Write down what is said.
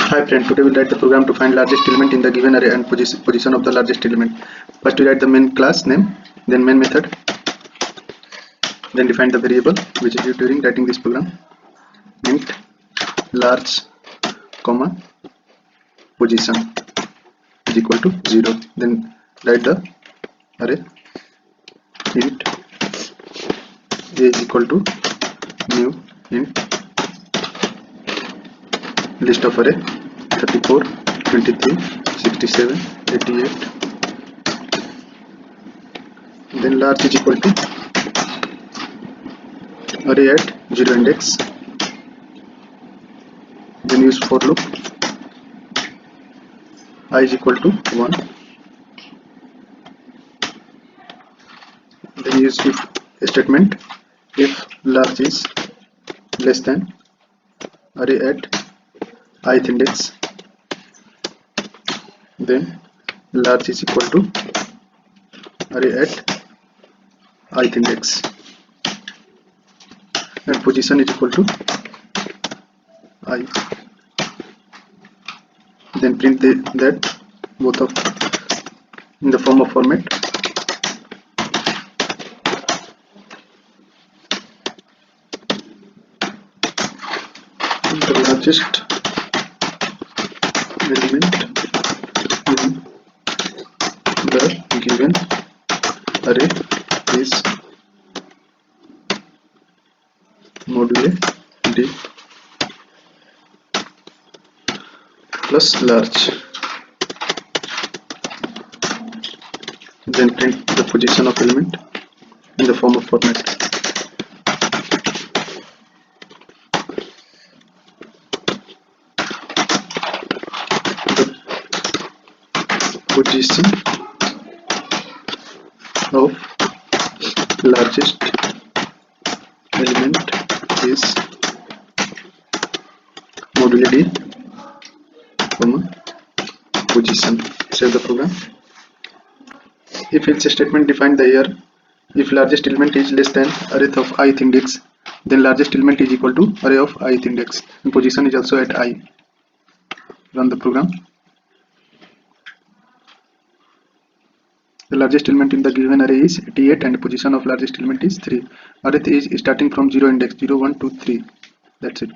Hi friend, today we'll write the program to find largest element in the given array and position of the largest element. First we write the main class name, then main method, then define the variable which is used during writing this program. Int large comma position is equal to 0. Then write the array int a is equal to new int list of array 34, 23, 67, 88. Then large is equal to array at 0 index. Then use for loop I is equal to 1. Then use if statement if large is less than array at ith index, then large is equal to array at ith index, and position is equal to I. Then print that both of in the form of format. The largest element in the given array is modulo d plus large. Then print the position of element in the form of format. The position of largest element is modulo d, position. Save the program. If else statement define the here. If largest element is less than array of ith index, then largest element is equal to array of ith index, and position is also at I. Run the program. The largest element in the given array is 88 and position of largest element is 3. Array is starting from 0 index 0, 1, 2, 3. That's it.